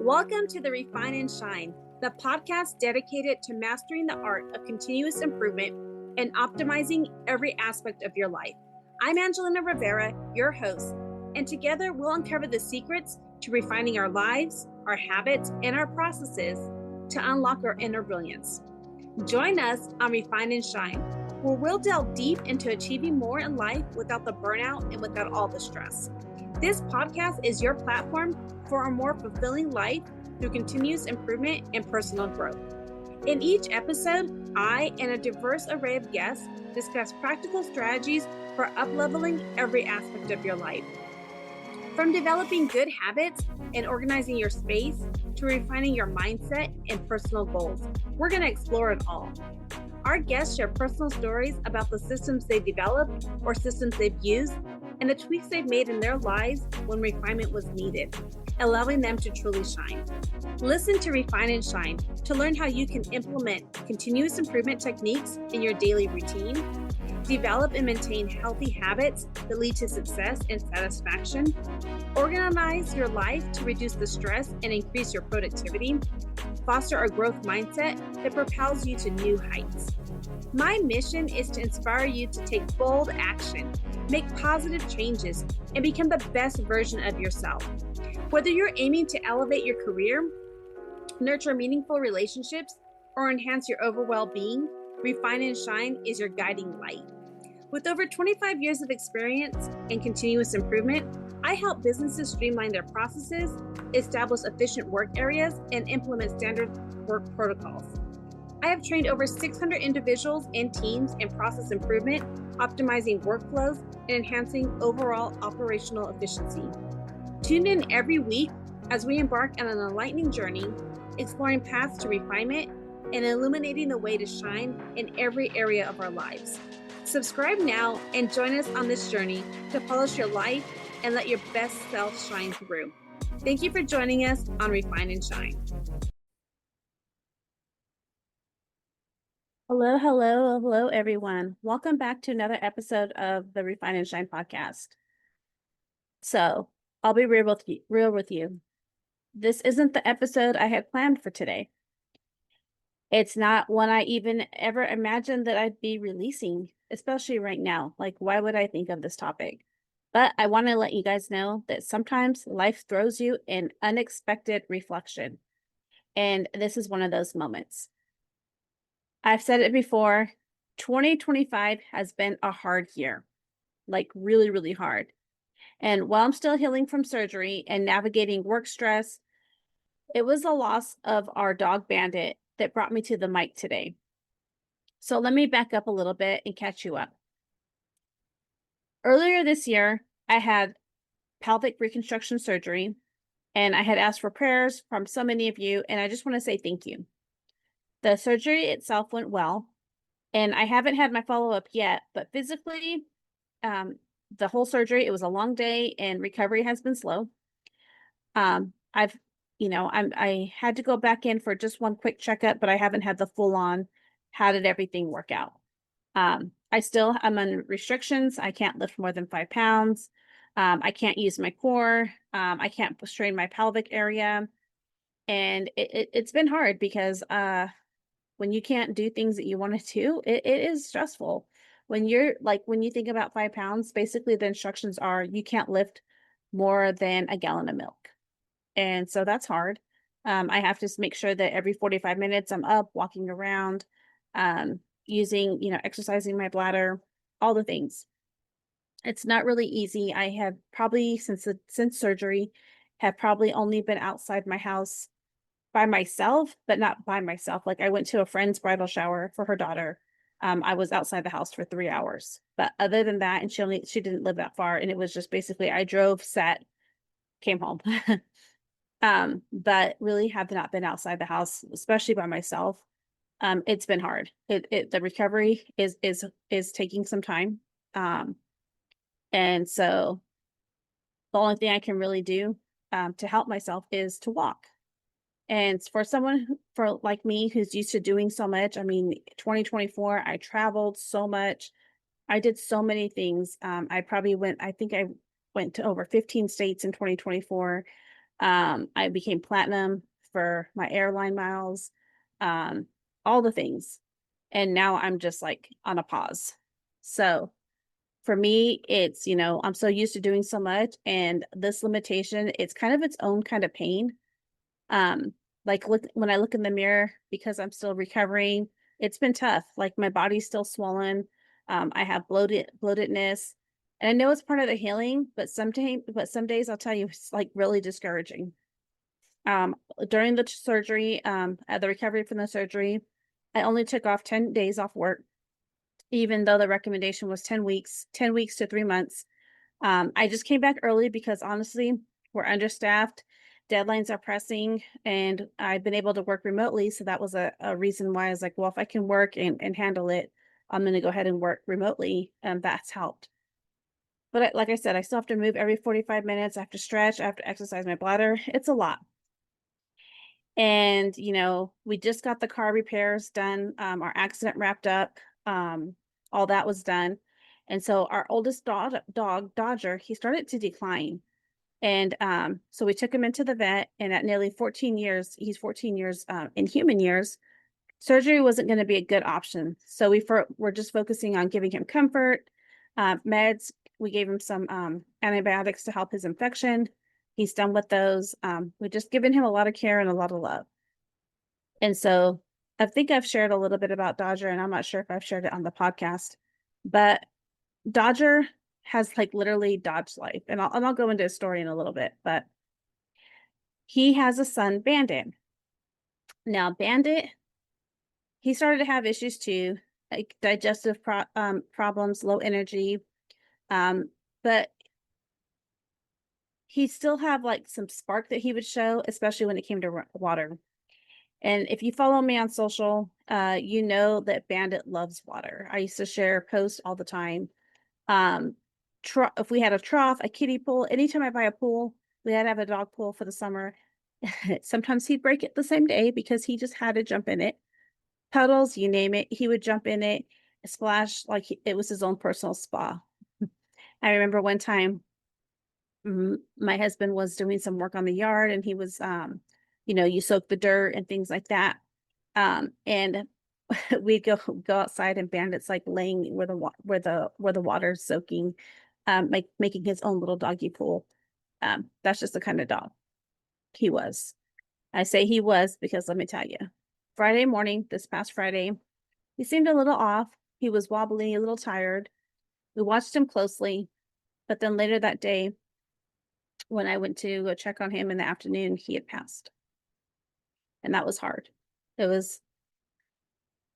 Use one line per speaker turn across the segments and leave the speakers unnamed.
Welcome to the Refine and Shine, the podcast dedicated to mastering the art of continuous improvement and optimizing every aspect of your life. I'm Angelina Rivera, your host, and together we'll uncover the secrets to refining our lives, our habits, and our processes to unlock our inner brilliance. Join us on Refine and Shine, where we'll delve deep into achieving more in life without the burnout and without all the stress. This podcast is your platform for a more fulfilling life through continuous improvement and personal growth. In each episode, I and a diverse array of guests discuss practical strategies for up-leveling every aspect of your life. From developing good habits and organizing your space to refining your mindset and personal goals, we're going to explore it all. Our guests share personal stories about the systems they've developed or systems they've used and the tweaks they've made in their lives when refinement was needed, allowing them to truly shine. Listen to Refine and Shine to learn how you can implement continuous improvement techniques in your daily routine, develop and maintain healthy habits that lead to success and satisfaction, organize your life to reduce the stress and increase your productivity, foster a growth mindset that propels you to new heights. My mission is to inspire you to take bold action, make positive changes, and become the best version of yourself. Whether you're aiming to elevate your career, nurture meaningful relationships, or enhance your overall well-being, Refine and Shine is your guiding light. With over 25 years of experience in continuous improvement, I help businesses streamline their processes, establish efficient work areas, and implement standard work protocols. I have trained over 600 individuals and teams in process improvement, optimizing workflows, and enhancing overall operational efficiency. Tune in every week as we embark on an enlightening journey, exploring paths to refinement and illuminating the way to shine in every area of our lives. Subscribe now and join us on this journey to polish your life and let your best self shine through. Thank you for joining us on Refine and Shine. Hello, everyone. Welcome back to another episode of the Refine and Shine podcast. So I'll be real with you. This isn't the episode I had planned for today. It's not one I even ever imagined that I'd be releasing, especially right now. Like, why would I think of this topic? But I want to let you guys know that sometimes life throws you in unexpected reflection. And this is one of those moments. I've said it before, 2025 has been a hard year, like really, really hard. And while I'm still healing from surgery and navigating work stress, it was the loss of our dog Bandit that brought me to the mic today. So let me back up a little bit and catch you up. Earlier this year, I had pelvic reconstruction surgery, and I had asked for prayers from so many of you, and I just want to say thank you. The surgery itself went well, and I haven't had my follow-up yet, but physically, the whole surgery, it was a long day and recovery has been slow. I had to go back in for just one quick checkup, but I haven't had the full on, how did everything work out? I still am on restrictions. I can't lift more than 5 pounds. I can't use my core. I can't strain my pelvic area. And it's been hard because, when you can't do things that you want to do, it is stressful. When you think about 5 pounds, basically the instructions are you can't lift more than a gallon of milk. And so that's hard. I have to make sure that every 45 minutes I'm up, walking around, exercising my bladder, all the things. It's not really easy. I have probably, since surgery, have probably only been outside my house by myself, but not by myself. Like, I went to a friend's bridal shower for her daughter. I was outside the house for 3 hours, but other than that, and she didn't live that far. And it was just basically, I drove, sat, came home. But really have not been outside the house, especially by myself. It's been hard. The recovery is taking some time. And so the only thing I can really do, to help myself is to walk. And for someone like me who's used to doing so much, 2024, I traveled so much. I did so many things. I think I went to over 15 states in 2024. I became platinum for my airline miles, um, all the things. And now I'm just like on a pause. So for me, it's, I'm so used to doing so much, and this limitation, it's kind of its own kind of pain. Um, like when I look in the mirror, because I'm still recovering, it's been tough. Like my body's still swollen. I have bloatedness. And I know it's part of the healing, but some days I'll tell you it's like really discouraging. Um, During the surgery, at the recovery from the surgery, I only took off 10 days off work, even though the recommendation was 10 weeks to 3 months. I just came back early because honestly, we're understaffed, deadlines are pressing, and I've been able to work remotely. So that was a reason why I was like, well, if I can work and handle it, I'm going to go ahead and work remotely. And that's helped. But like I said, I still have to move every 45 minutes. I have to stretch, I have to exercise my bladder. It's a lot. And, we just got the car repairs done. Our accident wrapped up. All that was done. And so our oldest dog, Dodger, he started to decline. And so we took him into the vet, and at nearly 14 years, he's 14 years in human years, surgery wasn't going to be a good option. So we're just focusing on giving him comfort, meds. We gave him some antibiotics to help his infection. He's done with those. We've just given him a lot of care and a lot of love. And so I think I've shared a little bit about Dodger, and I'm not sure if I've shared it on the podcast, but Dodger has like literally Dodge life. And I'll go into his story in a little bit, but he has a son, Bandit. Now, Bandit, he started to have issues too, like digestive problems, low energy. Um, but he still have like some spark that he would show, especially when it came to water. And if you follow me on social, you know that Bandit loves water. I used to share posts all the time. Um, if we had a trough, a kiddie pool, anytime I buy a pool, we had to have a dog pool for the summer. Sometimes he'd break it the same day because he just had to jump in it. Puddles, you name it, he would jump in it, splash like it was his own personal spa. I remember one time my husband was doing some work on the yard, and he was you soak the dirt and things like that. And we'd go outside, and Bandit's like laying where the water's soaking, like making his own little doggy pool. That's just the kind of dog he was. I say he was because let me tell you, Friday morning, this past Friday, he seemed a little off. He was wobbly, a little tired. We watched him closely, but then later that day, when I went to go check on him in the afternoon, he had passed. And that was hard. It was,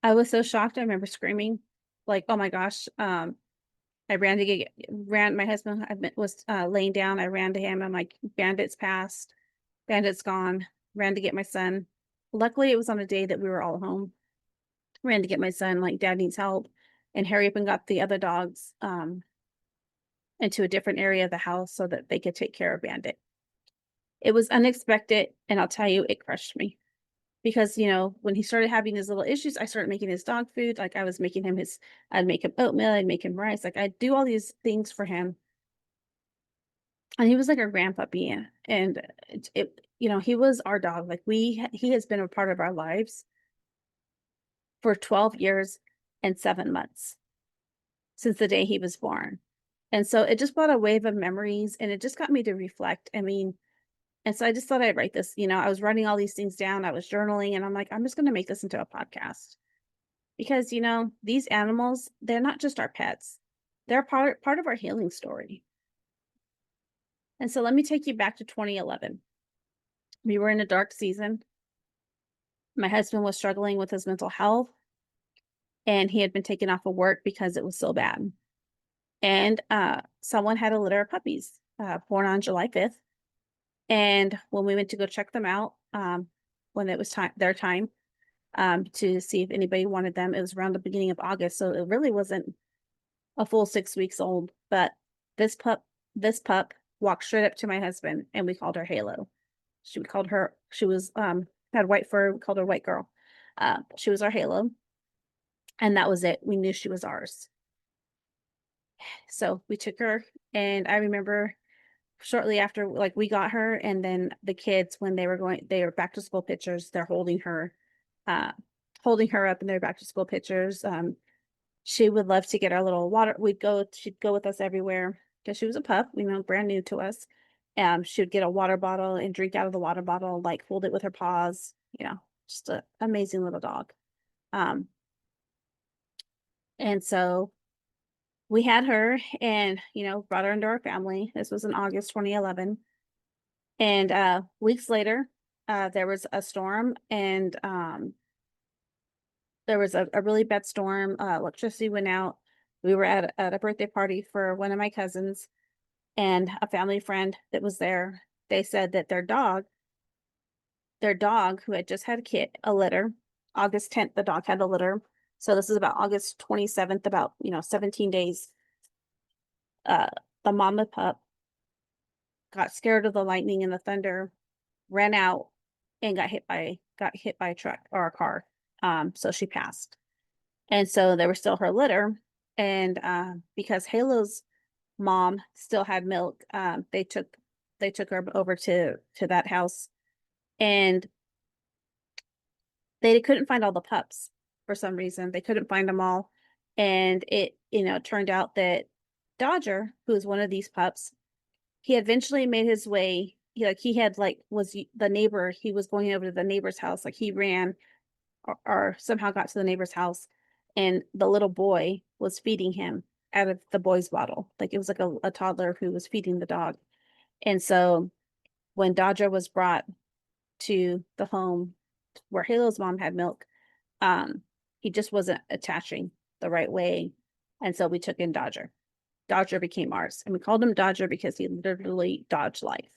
I was so shocked. I remember screaming, like, oh my gosh. I ran, my husband was laying down. I ran to him. I'm like, Bandit's passed. Bandit's gone. Ran to get my son. Luckily, it was on a day that we were all home. Ran to get my son, like, dad needs help. And hurry up and got the other dogs into a different area of the house so that they could take care of Bandit. It was unexpected, and I'll tell you, it crushed me. Because, when he started having his little issues, I started making his dog food. Like I was making him I'd make him oatmeal, I'd make him rice. Like I'd do all these things for him. And he was like our grandpuppy. And he was our dog. Like he has been a part of our lives for 12 years and 7 months since the day he was born. And so it just brought a wave of memories, and it just got me to reflect. I mean, and so I just thought I'd write this. I was writing all these things down. I was journaling, and I'm like, I'm just going to make this into a podcast. Because, these animals, they're not just our pets. They're part of our healing story. And so let me take you back to 2011. We were in a dark season. My husband was struggling with his mental health, and he had been taken off of work because it was so bad. And someone had a litter of puppies born on July 5th. And when we went to go check them out, when it was their time to see if anybody wanted them, it was around the beginning of August. So it really wasn't a full 6 weeks old. But this pup walked straight up to my husband, and we called her Halo. She was had white fur. We called her White Girl. She was our Halo. And that was it. We knew she was ours. So we took her, and I remember shortly after, like, we got her, and then the kids, when they were back to school pictures, they're uh, holding her up in their back to school pictures. She would love to get our little water. She'd go with us everywhere because she was a pup, brand new to us. She would get a water bottle and drink out of the water bottle, like hold it with her paws, just an amazing little dog. Um, and so we had her and, brought her into our family. This was in August 2011. And weeks later, there was a storm, and there was a really bad storm. Electricity went out. We were at a birthday party for one of my cousins, and a family friend that was there. They said that their dog who had just had a litter, August 10th, the dog had a litter. So this is about August 27th, about, 17 days. Uh, the mama pup got scared of the lightning and the thunder, ran out, and got hit by a truck or a car. So she passed. And so there was still her litter. And because Halo's mom still had milk, they took her over to that house, and they couldn't find all the pups for some reason. They couldn't find them all. And it, turned out that Dodger, who was one of these pups, he eventually made his way. Was the neighbor. He was going over to the neighbor's house. Like, he ran or somehow got to the neighbor's house, and the little boy was feeding him out of the boy's bottle. Like, it was like a toddler who was feeding the dog. And so when Dodger was brought to the home where Halo's mom had milk, um, he just wasn't attaching the right way. And so we took in Dodger. Dodger became ours. And we called him Dodger because he literally dodged life.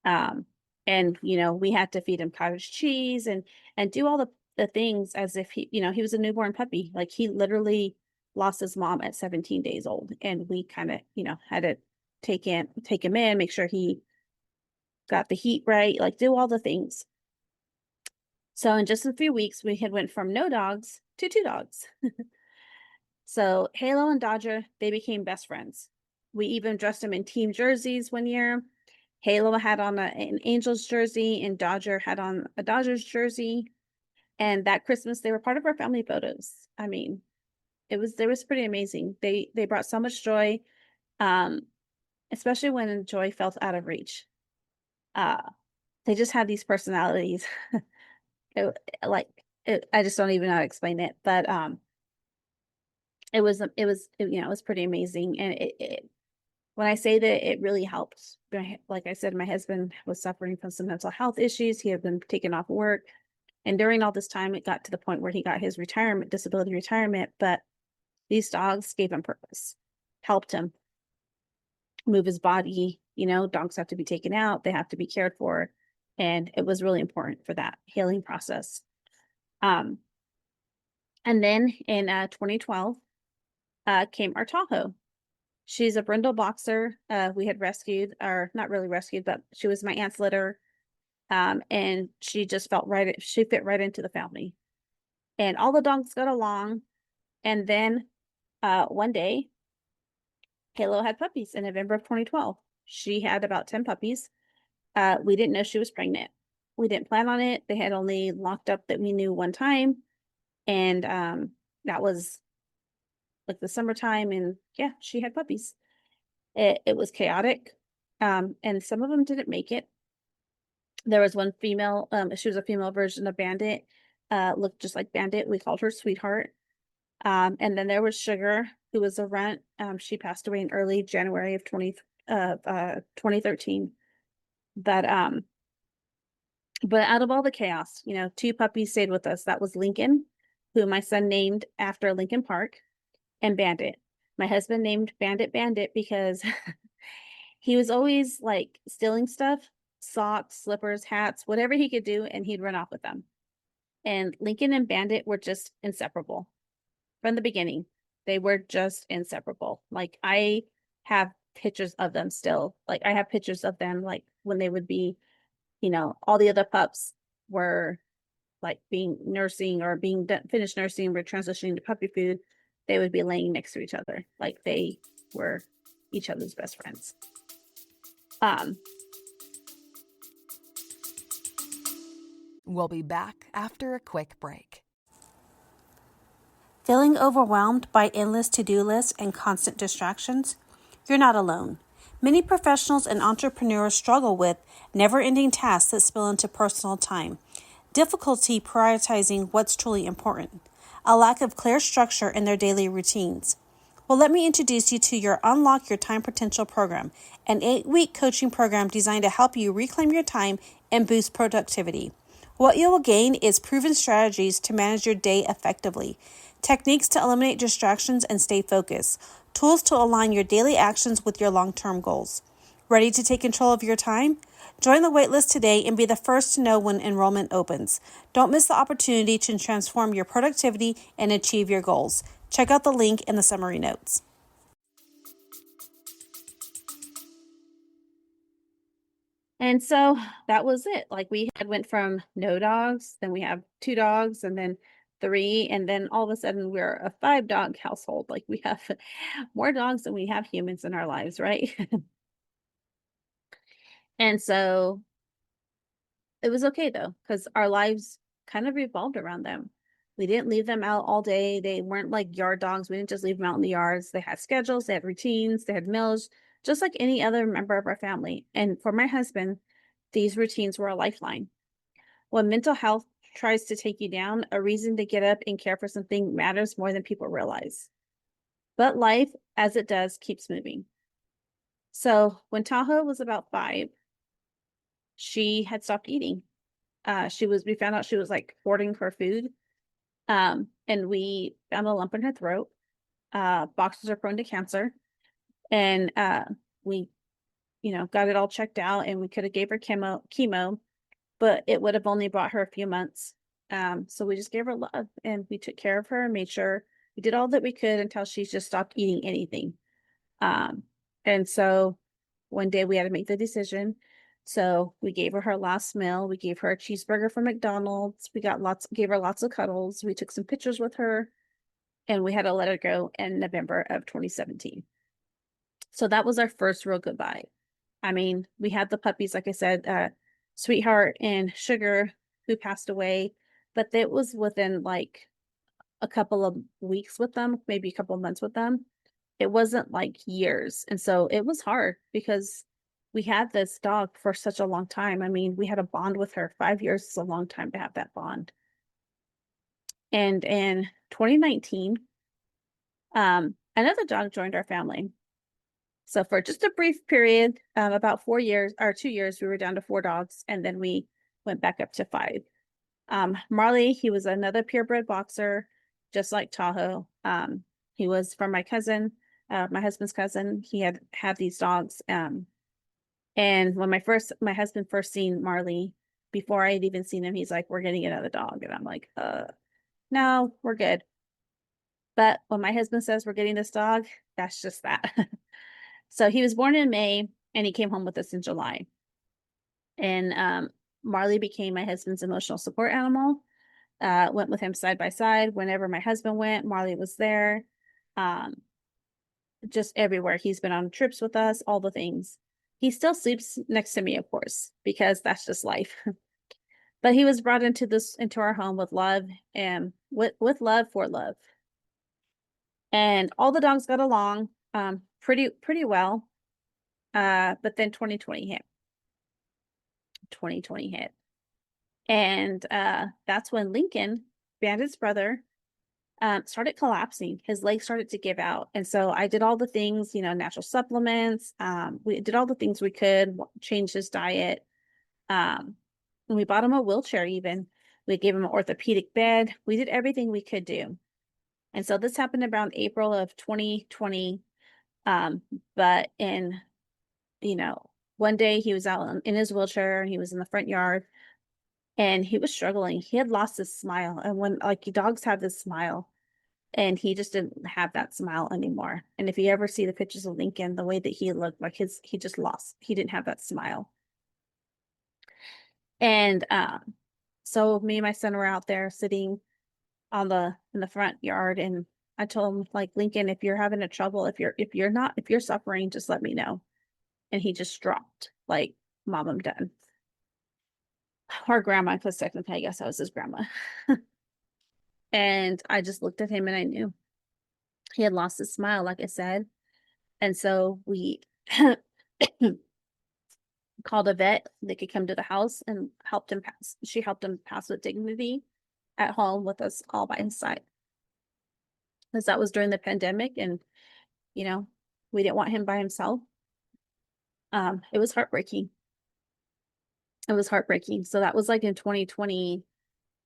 Um, and we had to feed him cottage cheese and do all the things as if he was a newborn puppy. Like, he literally lost his mom at 17 days old, and we kind of had to take him in, make sure he got the heat right, like, do all the things. So in just a few weeks, we had went from no dogs to 2 dogs. So Halo and Dodger, they became best friends. We even dressed them in team jerseys one year. Halo had on an Angels jersey, and Dodger had on a Dodgers jersey. And that Christmas, they were part of our family photos. I mean, it was pretty amazing. They brought so much joy, um, especially when joy felt out of reach. Uh, they just had these personalities. I just don't even know how to explain it, but it was pretty amazing. And when I say that it really helped, like I said, my husband was suffering from some mental health issues. He had been taken off work. And during all this time, it got to the point where he got his disability retirement, but these dogs gave him purpose, helped him move his body. Dogs have to be taken out, they have to be cared for. And it was really important for that healing process. Um, and then in 2012, came our Tahoe. She's a brindle boxer. We had rescued, or not really rescued, but she was my aunt's litter. And she just she fit right into the family. And all the dogs got along. And then one day, Halo had puppies in November of 2012. She had about 10 puppies. We didn't know she was pregnant. We didn't plan on it. They had only locked up that we knew one time. And that was like the summertime. And yeah, she had puppies. It was chaotic. And some of them didn't make it. There was one female, she was a female version of Bandit, looked just like Bandit. We called her Sweetheart. And then there was Sugar, who was a runt. She passed away in early January of 2013. But out of all the chaos, 2 puppies stayed with us. That was Lincoln, who my son named after Lincoln Park, and Bandit. My husband named Bandit because he was always like stealing stuff, socks, slippers, hats, whatever he could do, and he'd run off with them. And Lincoln and Bandit were just inseparable from the beginning. They were just inseparable. Like, I have pictures of them still. Like, I have pictures of them, like, when they would be, all the other pups were like being finished nursing, we're transitioning to puppy food. They would be laying next to each other. Like, they were each other's best friends. Um,
We'll be back after a quick break.
Feeling overwhelmed by endless to-do lists and constant distractions? You're not alone. Many professionals and entrepreneurs struggle with never-ending tasks that spill into personal time, difficulty prioritizing what's truly important, a lack of clear structure in their daily routines. Well, let me introduce you to your Unlock Your Time Potential program, an 8-week coaching program designed to help you reclaim your time and boost productivity. What you will gain is proven strategies to manage your day effectively, techniques to eliminate distractions and stay focused, tools to align your daily actions with your long-term goals. Ready to take control of your time? Join the waitlist today and be the first to know when enrollment opens. Don't miss the opportunity to transform your productivity and achieve your goals. Check out the link in the summary notes. And so that was it. Like we had went from no dogs, then we have 2 dogs, and then 3, and then all of a sudden we're a 5-dog household. Like we have more dogs than we have humans in our lives, right? And so it was okay though, because our lives kind of revolved around them. We didn't leave them out all day. They weren't like yard dogs. We didn't just leave them out in the yards. They had schedules, they had routines, they had meals, just like any other member of our family. And for my husband, these routines were a lifeline. When mental health tries to take you down, a reason to get up and care for something matters more than people realize. But life, as it does, keeps moving. So when Tahoe was about 5, she had stopped eating. We found out she was like hoarding for food. And we found a lump in her throat. Boxers are prone to cancer. And we, got it all checked out, and we could have gave her chemo, but it would have only brought her a few months. So we just gave her love, and we took care of her and made sure we did all that we could until she just stopped eating anything. And so one day we had to make the decision. So we gave her last meal. We gave her a cheeseburger from McDonald's. Gave her lots of cuddles. We took some pictures with her, and we had to let her go in November of 2017. So that was our first real goodbye. I mean, we had the puppies, like I said, Sweetheart and Sugar, who passed away, but it was within like a couple of weeks with them, maybe a couple of months with them. It wasn't like years. And so it was hard because we had this dog for such a long time. I mean, we had a bond with her. 5 years is a long time to have that bond. And in 2019, another dog joined our family. So for just a brief period, about 4 years or 2 years, we were down to 4 dogs, and then we went back up to 5. Marley, he was another purebred boxer, just like Tahoe. He was from my cousin, my husband's cousin. He had these dogs. And when my husband first seen Marley, before I had even seen him, he's like, "We're getting another dog," and I'm like, "No, we're good." But when my husband says we're getting this dog, that's just that. So he was born in May, and he came home with us in July. And Marley became my husband's emotional support animal. Went with him side by side. Whenever my husband went, Marley was there. Just everywhere. He's been on trips with us, all the things. He still sleeps next to me, of course, because that's just life. But he was brought into our home with love, and with love for love. And all the dogs got along pretty well. But then 2020 hit. 2020 hit. And that's when Lincoln, Bandit's brother, started collapsing. His legs started to give out. And so I did all the things, natural supplements. We did all the things we could, change his diet. And we bought him a wheelchair even. We gave him an orthopedic bed. We did everything we could do. And so this happened around April of 2020. But one day he was out in his wheelchair, and he was in the front yard, and he was struggling. He had lost his smile. And when dogs have this smile, and he just didn't have that smile anymore. And if you ever see the pictures of Lincoln, the way that he looked, he just lost. He didn't have that smile. And so me and my son were out there sitting in the front yard, and I told him, like, Lincoln, if you're having a trouble, if you're suffering, just let me know. and he just dropped, like, Mom, I'm done. Our grandma, because technically, I guess I was his grandma. And I just looked at him and I knew he had lost his smile, like I said. And so we called a vet that could come to the house and helped him pass. She helped him pass with dignity at home with us all by his side. Because that was during the pandemic and, you know, we didn't want him by himself. It was heartbreaking. It was heartbreaking. So that was like in 2020.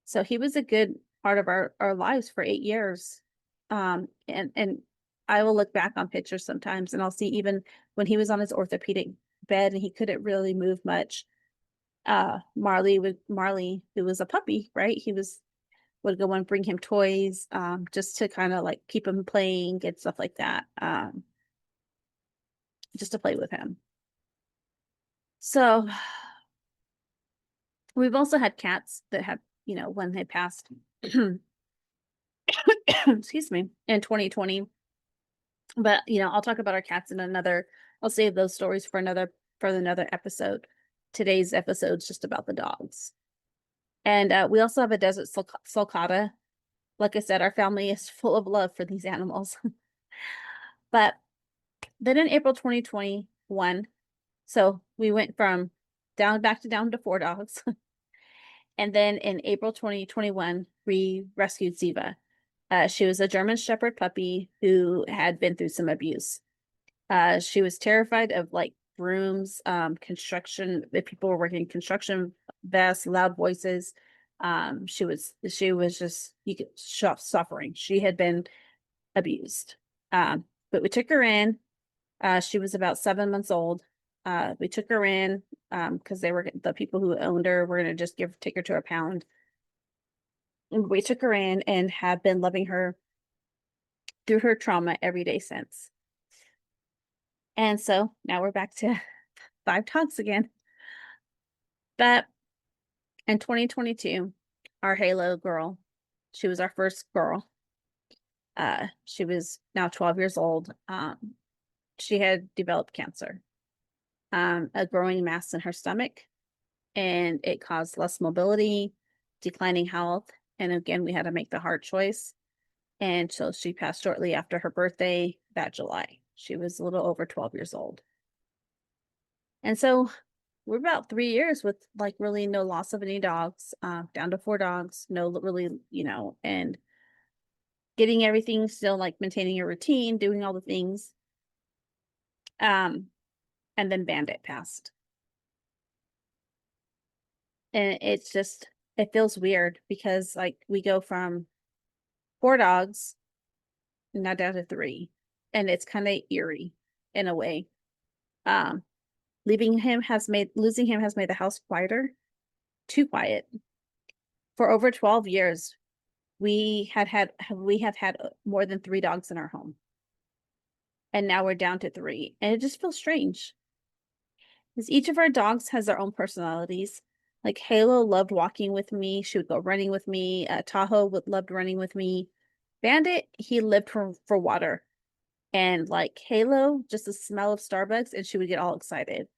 So he was a good part of our lives for 8 years. And I will look back on pictures sometimes and I'll see even when he was on his orthopedic bed and he couldn't really move much. Marley, who was a puppy, right? Would go and bring him toys, just to kind of like keep him playing and stuff like that. Just to play with him. So we've also had cats that have, when they passed, excuse me, in 2020. But, I'll talk about our cats I'll save those stories for another episode. Today's episode's just about the dogs. And we also have a desert sulcata. Like I said, our family is full of love for these animals. But then in April 2021, so we went from down to 4 dogs. And then in April 2021, we rescued Ziva. She was a German Shepherd puppy who had been through some abuse. She was terrified of like brooms, construction, if people were working construction vests, loud voices. She was just, suffering. She had been abused. But we took her in. She was about 7 months old. We took her in because the people who owned her were going to just take her to a pound. And we took her in and have been loving her through her trauma every day since. And so now we're back to 5 dogs again. But in 2022, our Halo girl, she was our first girl. She was now 12 years old. She had developed cancer, a growing mass in her stomach, and it caused less mobility, declining health. And again, we had to make the hard choice. And so she passed shortly after her birthday that July. She was a little over 12 years old. And so we're about 3 years with like really no loss of any dogs, down to 4 dogs, no really, and getting everything still like maintaining a routine, doing all the things. And then Bandit passed. And it feels weird because like we go from 4 dogs now down to 3. And it's kind of eerie in a way. Losing him has made the house quieter, too quiet. For over 12 years, we have had more than 3 dogs in our home. And now we're down to 3. And it just feels strange. Because each of our dogs has their own personalities. Like Halo loved walking with me. She would go running with me. Tahoe loved running with me. Bandit, he lived for water. And like Halo, just the smell of Starbucks, and she would get all excited.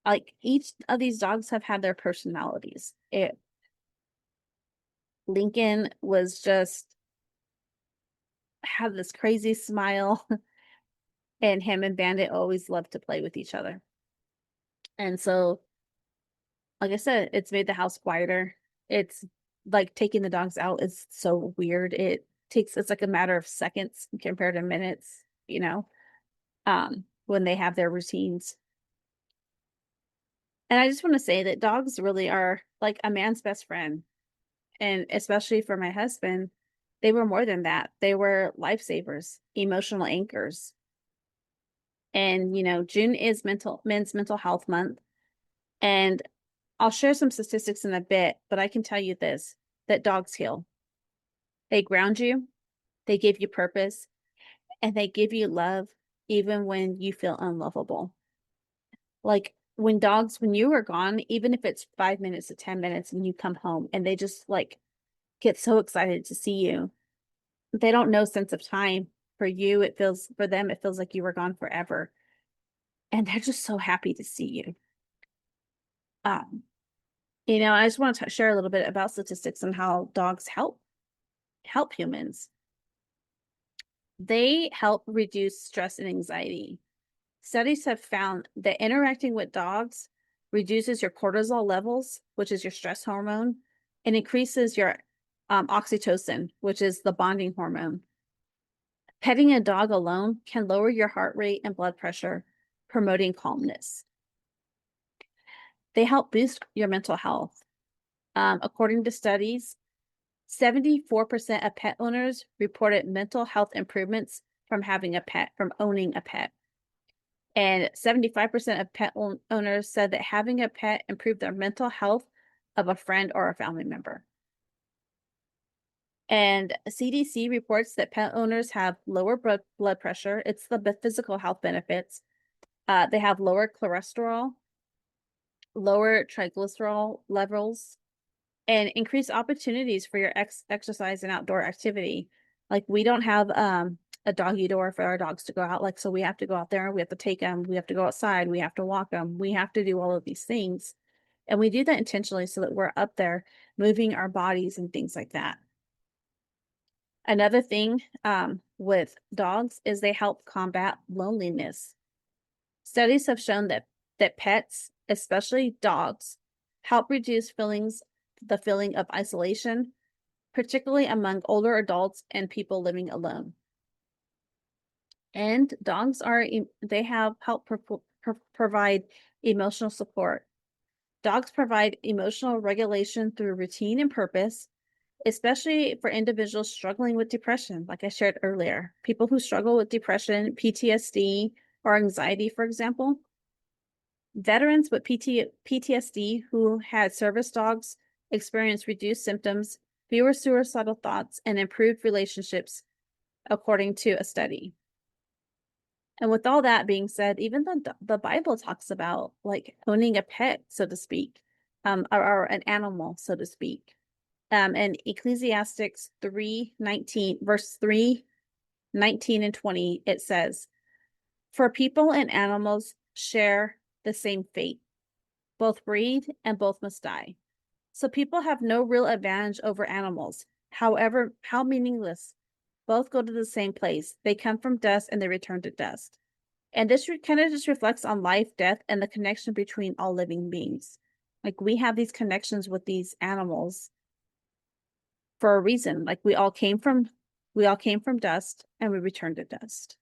Like each of these dogs have had their personalities. Lincoln was just had this crazy smile, and him and Bandit always loved to play with each other. And so, like I said, it's made the house quieter. It's like taking the dogs out is so weird. It's like a matter of seconds compared to minutes, when they have their routines. And I just want to say that dogs really are like a man's best friend. And especially for my husband, they were more than that. They were lifesavers, emotional anchors. And, June is Men's Mental Health Month. And I'll share some statistics in a bit, but I can tell you this, that dogs heal. They ground you, they give you purpose, and they give you love even when you feel unlovable. Like when you are gone, even if it's 5 minutes to 10 minutes and you come home and they just like get so excited to see you, they don't know sense of time. For them, it feels like you were gone forever. and they're just so happy to see you. I just want to share a little bit about statistics and how dogs help humans. They help reduce stress and anxiety. Studies have found that interacting with dogs reduces your cortisol levels, which is your stress hormone, and increases your oxytocin, which is the bonding hormone. Petting a dog alone can lower your heart rate and blood pressure, promoting calmness. They help boost your mental health. According to studies, 74% of pet owners reported mental health improvements from owning a pet. And 75% of pet owners said that having a pet improved their mental health of a friend or a family member. And CDC reports that pet owners have lower blood pressure. It's the physical health benefits. They have lower cholesterol, lower triglycerol levels, and increased opportunities for your exercise and outdoor activity. Like we don't have a doggy door for our dogs to go out. Like, so we have to go out there, we have to take them, we have to go outside, we have to walk them, we have to do all of these things. And we do that intentionally so that we're up there moving our bodies and things like that. Another thing with dogs is they help combat loneliness. Studies have shown that pets, especially dogs, help reduce the feeling of isolation, particularly among older adults and people living alone. And dogs they have help provide emotional support. Dogs provide emotional regulation through routine and purpose, especially for individuals struggling with depression, like I shared earlier. People who struggle with depression, PTSD, or anxiety, for example. Veterans with PTSD who had service dogs experienced reduced symptoms, fewer suicidal thoughts, and improved relationships, according to a study. And with all that being said, even the Bible talks about like owning a pet, so to speak, or an animal, so to speak. And Ecclesiastes 3:19, verse 3, 19 and 20, it says, "For people and animals share the same fate. Both breed and both must die." So people have no real advantage over animals. However, how meaningless. Both go to the same place. They come from dust and they return to dust. And this kind of just reflects on life, death, and the connection between all living beings. Like we have these connections with these animals for a reason. Like we all came from dust and we return to dust,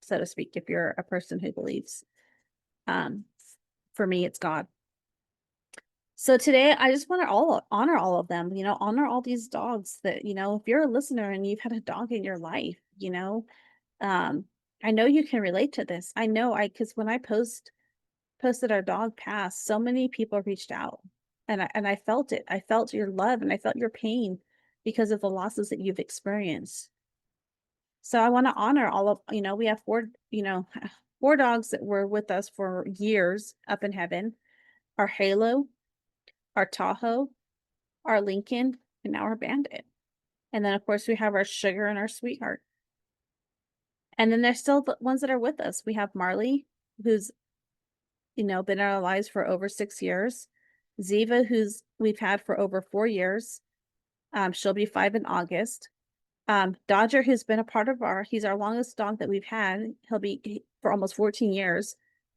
so to speak, if you're a person who believes. For me, it's God. So today I just want to honor all of them, honor all these dogs that, if you're a listener and you've had a dog in your life, I know you can relate to this. I know because when I posted our dog passed, so many people reached out and I felt it. I felt your love and I felt your pain because of the losses that you've experienced. So I want to honor all of, we have four dogs that were with us for years up in heaven. Our Halo, our Tahoe, our Lincoln, and now our Bandit. And then, of course, we have our Sugar and our Sweetheart. And then there's still the ones that are with us. We have Marley, who's, been in our lives for over 6 years. Ziva, who's we've had for over 4 years. She'll be 5 in August. Dodger, who's been a part of he's our longest dog that we've had. He'll be for almost 14 years.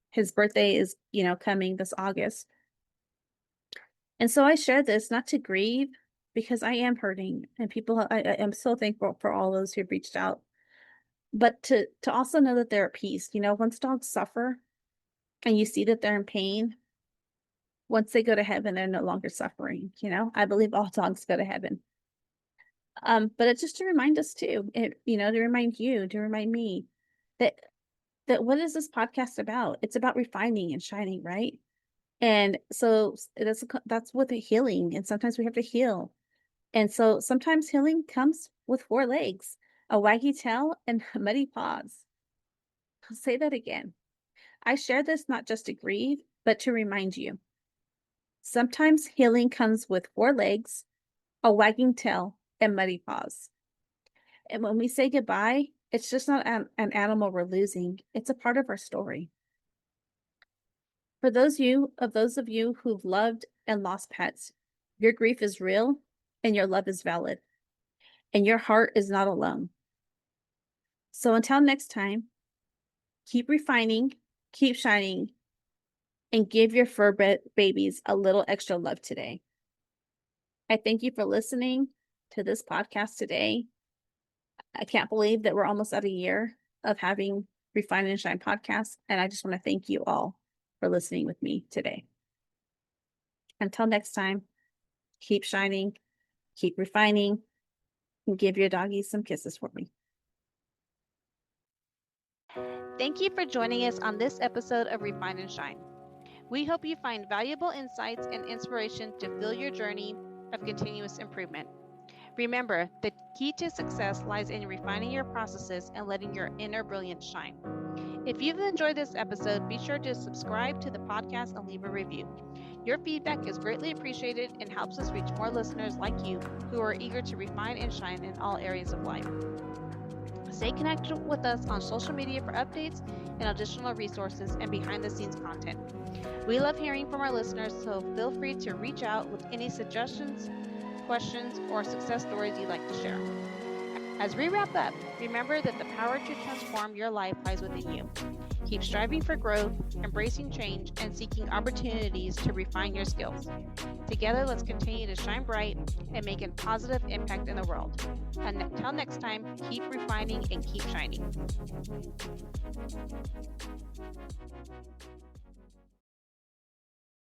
His birthday is, coming this August. And so I share this not to grieve, because I am hurting and I am so thankful for all those who've reached out, but to also know that they're at peace. Once dogs suffer and you see that they're in pain, once they go to heaven, they're no longer suffering. I believe all dogs go to heaven. But it's just to remind us too, to remind you, to remind me that what is this podcast about? It's about refining and shining, right? And so that's with the healing. And sometimes we have to heal. And so sometimes healing comes with 4 legs, a waggy tail, and muddy paws. I'll say that again. I share this not just to grieve, but to remind you. Sometimes healing comes with 4 legs, a wagging tail, and muddy paws. And when we say goodbye, it's just not an animal we're losing. It's a part of our story. For those of you who've loved and lost pets, your grief is real and your love is valid, and your heart is not alone. So until next time, keep refining, keep shining, and give your fur babies a little extra love today. I thank you for listening to this podcast today. I can't believe that we're almost at a year of having Refine and Shine podcasts, and I just want to thank you all for listening with me today. Until next time, keep shining, keep refining, and give your doggies some kisses for me. Thank you for joining us on this episode of Refine and Shine. We hope you find valuable insights and inspiration to fill your journey of continuous improvement. Remember, the key to success lies in refining your processes and letting your inner brilliance shine. If you've enjoyed this episode, be sure to subscribe to the podcast and leave a review. Your feedback is greatly appreciated and helps us reach more listeners like you who are eager to refine and shine in all areas of life. Stay connected with us on social media for updates and additional resources and behind-the-scenes content. We love hearing from our listeners, so feel free to reach out with any suggestions, questions, or success stories you'd like to share. As we wrap up, remember that the power to transform your life lies within you. Keep striving for growth, embracing change, and seeking opportunities to refine your skills. Together, let's continue to shine bright and make a positive impact in the world. Until next time, keep refining and keep shining.